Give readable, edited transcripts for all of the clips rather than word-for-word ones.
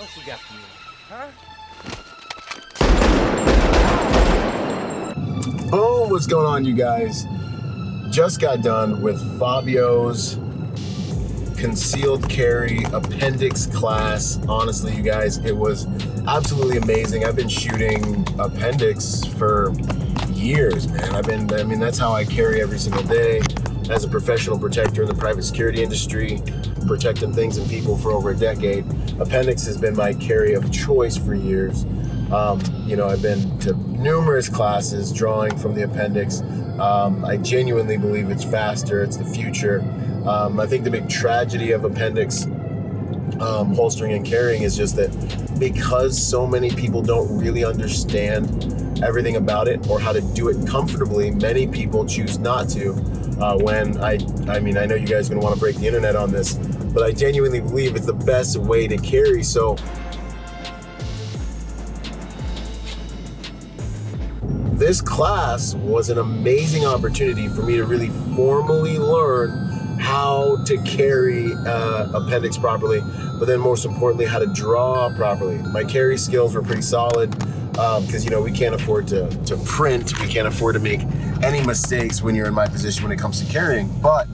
What you got for me, huh? Boom, what's going on, you guys? Just got done with Fabio's concealed carry appendix class. Honestly, you guys, it was absolutely amazing. I've been shooting appendix for years, man. I mean, that's how I carry every single day as a professional protector in the private security industry, protecting things and people for over a decade. Appendix has been my carry of choice for years. You know, I've been to numerous classes drawing from the appendix. I genuinely believe it's faster, it's the future. I think the big tragedy of appendix holstering and carrying is just that because so many people don't really understand everything about it or how to do it comfortably, many people choose not to. I mean, I know you guys are gonna wanna break the internet on this, but I genuinely believe it's the best way to carry. So this class was an amazing opportunity for me to really formally learn how to carry appendix properly, but then most importantly, how to draw properly. My carry skills were pretty solid because, you know, we can't afford to print. We can't afford to make any mistakes when you're in my position when it comes to carrying. But,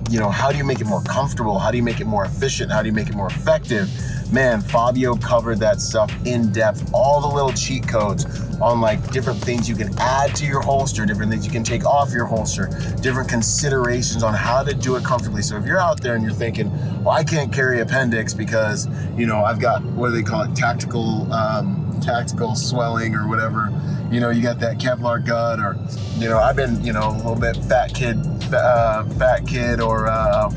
you know, how do you make it more comfortable? How do you make it more efficient? How do you make it more effective? Man, Fabio covered that stuff in depth, all the little cheat codes on like different things you can add to your holster, different things you can take off your holster, different considerations on how to do it comfortably. So if you're out there and you're thinking, well, I can't carry appendix because, you know, I've got, what do they call it, tactical swelling or whatever. You know, you got that Kevlar gut, or, you know, I've been, you know, a little bit fat kid or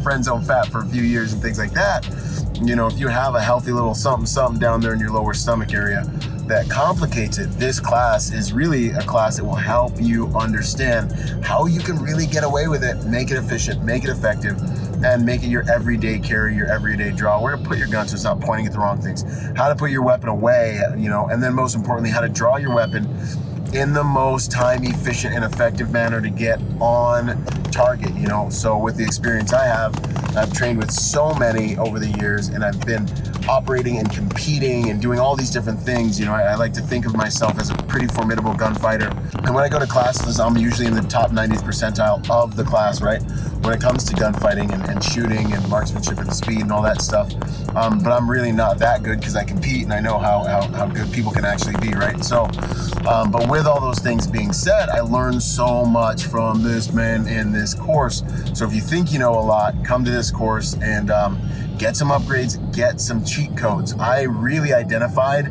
friend zone fat for a few years and things like that. You know, if you have a healthy little something down there in your lower stomach area that complicates it, this class is really a class that will help you understand how you can really get away with it, make it efficient, make it effective, and make it your everyday carry, your everyday draw, where to put your gun so it's not pointing at the wrong things, how to put your weapon away, you know, and then most importantly, how to draw your weapon in the most time efficient and effective manner to get on target, you know. So with the experience I have, I've trained with so many over the years, and I've been operating and competing and doing all these different things. You know, I like to think of myself as a pretty formidable gunfighter. And when I go to classes, I'm usually in the top 90th percentile of the class, right? When it comes to gunfighting and shooting and marksmanship and speed and all that stuff. But I'm really not that good because I compete and I know how good people can actually be, right? So, but with all those things being said, I learned so much from this man in this course. So if you think you know a lot, come to this course and get some upgrades, get some cheat codes. I really identified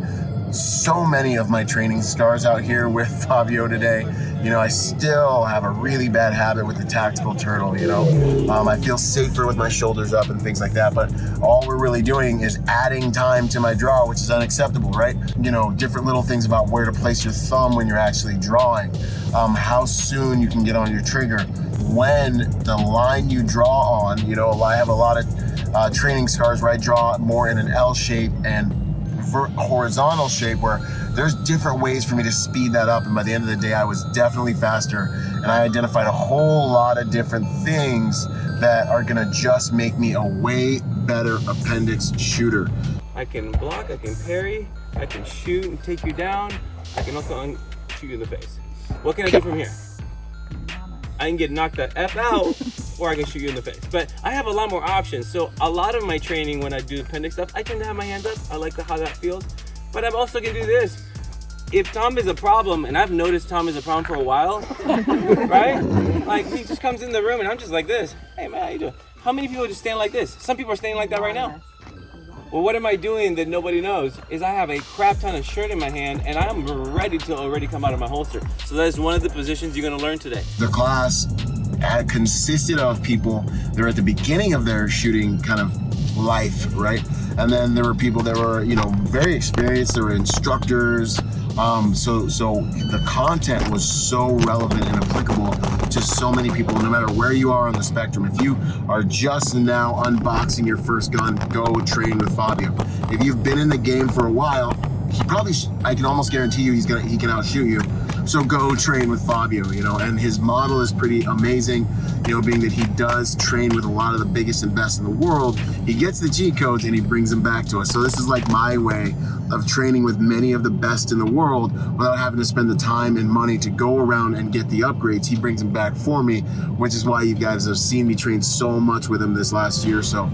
so many of my training scars out here with Fabio today. You know, I still have a really bad habit with the tactical turtle, you know. I feel safer with my shoulders up and things like that, but all we're really doing is adding time to my draw, which is unacceptable, right? You know, different little things about where to place your thumb when you're actually drawing, how soon you can get on your trigger, when the line you draw on, you know, I have a lot of training scars where I draw more in an L shape and horizontal shape, where there's different ways for me to speed that up, and by the end of the day I was definitely faster, and I identified a whole lot of different things that are gonna just make me a way better appendix shooter. I can block, I can parry, I can shoot and take you down, I can also shoot you in the face. What can I do from here? I can get knocked the F out, or I can shoot you in the face. But I have a lot more options. So a lot of my training when I do appendix stuff, I tend to have my hands up. I like how that feels. But I'm also gonna do this. If Tom is a problem, and I've noticed Tom is a problem for a while, right? Like, he just comes in the room and I'm just like this. Hey man, how you doing? How many people just stand like this? Some people are standing like that right now. Well, what am I doing that nobody knows is I have a crap ton of shirt in my hand and I'm ready to already come out of my holster. So that is one of the positions you're gonna learn today. The class consisted of people that were at the beginning of their shooting kind of life, right? And then there were people that were, you know, very experienced. There were instructors. So the content was so relevant and applicable to so many people, no matter where you are on the spectrum. If you are just now unboxing your first gun, go train with Fabio. If you've been in the game for a while, I can almost guarantee you he can outshoot you. So go train with Fabio, you know, and his model is pretty amazing, you know, being that he does train with a lot of the biggest and best in the world. He gets the cheat codes and he brings them back to us. So this is like my way of training with many of the best in the world without having to spend the time and money to go around and get the upgrades. He brings them back for me, which is why you guys have seen me train so much with him this last year or so.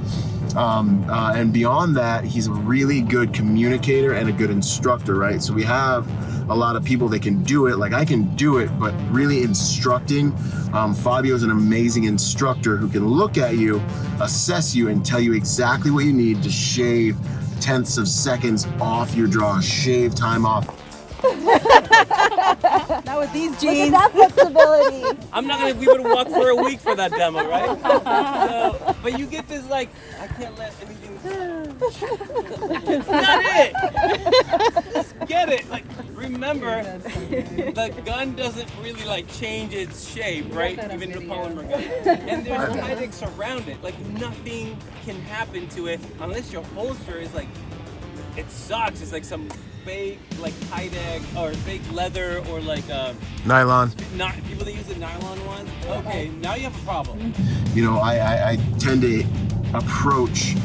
And beyond that, he's a really good communicator and a good instructor, right? So we have a lot of people that can do it, like I can do it, but really instructing, Fabio's an amazing instructor who can look at you, assess you, and tell you exactly what you need to shave tenths of seconds off your draw, shave time off. Not with these jeans. Look at that flexibility. I'm not gonna be able to walk for a week for that demo, right? So, but you get this like, I can't let anything. It's not it. Just get it. Like, remember, the gun doesn't really like change its shape, right? Even the polymer gun. And there's Appendix around it. Like nothing can happen to it unless your holster is like, it sucks. It's like some fake like Kydex or fake leather or like Nylon. not people that use the nylon ones. Okay, now you have a problem. You know, I tend to approach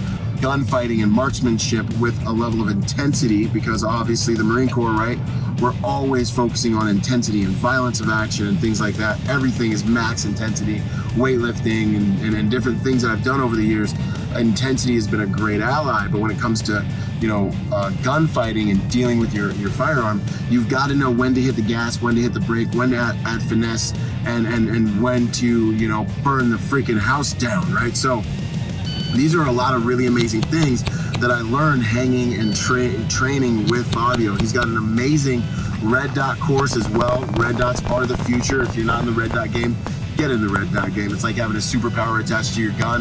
gunfighting and marksmanship with a level of intensity because obviously the Marine Corps, right? We're always focusing on intensity and violence of action and things like that. Everything is max intensity, weightlifting and different things that I've done over the years. Intensity has been a great ally, but when it comes to, you know, gunfighting and dealing with your firearm, you've got to know when to hit the gas, when to hit the brake, when to add finesse, and when to, you know, burn the freaking house down, right? So these are a lot of really amazing things that I learned hanging and training with Fabio. He's got an amazing red dot course as well. Red dot's part of the future. If you're not in the red dot game, get in the red dot game. It's like having a superpower attached to your gun.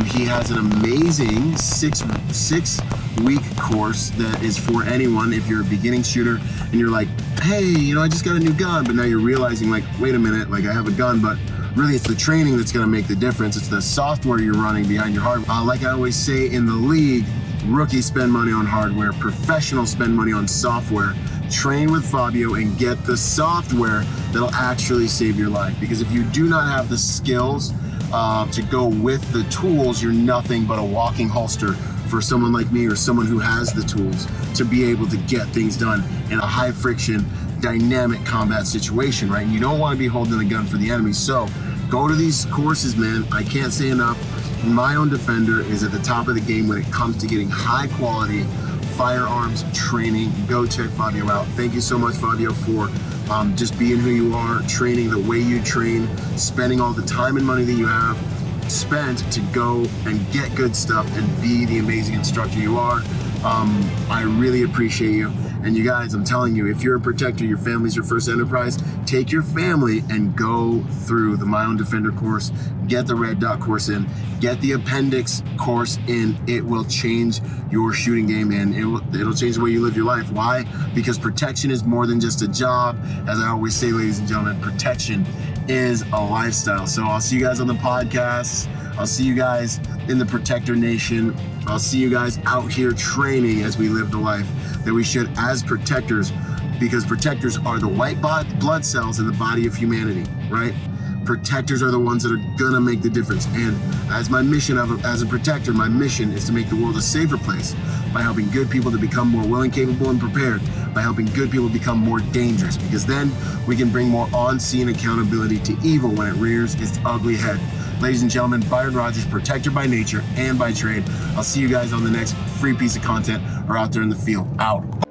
He has an amazing six-week course that is for anyone. If you're a beginning shooter and you're like, hey, you know, I just got a new gun, but now you're realizing like, wait a minute, like I have a gun, but really it's the training that's gonna make the difference. It's the software you're running behind your hardware. Like I always say in the league, rookies spend money on hardware, professionals spend money on software. Train with Fabio and get the software that'll actually save your life. Because if you do not have the skills to go with the tools, you're nothing but a walking holster for someone like me or someone who has the tools to be able to get things done in a high friction, dynamic combat situation, right? You don't want to be holding a gun for the enemy. So go to these courses, man. I can't say enough. My Own Defender is at the top of the game when it comes to getting high quality firearms training. Go check Fabio out. Thank you so much, Fabio, for just being who you are, training the way you train, spending all the time and money that you have spent to go and get good stuff and be the amazing instructor you are. I really appreciate you. And you guys, I'm telling you, if you're a protector, your family's your first enterprise, take your family and go through the My Own Defender course, get the red dot course in, get the Appendix course in. It will change your shooting game and it'll change the way you live your life. Why? Because protection is more than just a job. As I always say, ladies and gentlemen, protection is a lifestyle. So I'll see you guys on the podcast. I'll see you guys in the Protector Nation. I'll see you guys out here training as we live the life that we should as protectors, because protectors are the white blood cells in the body of humanity, right? Protectors are the ones that are gonna make the difference. And as my mission as a protector, my mission is to make the world a safer place by helping good people to become more willing, capable, and prepared, by helping good people become more dangerous, because then we can bring more on-scene accountability to evil when it rears its ugly head. Ladies and gentlemen, Byron Rodgers, protector by nature and by trade. I'll see you guys on the next free piece of content or out there in the field. Out.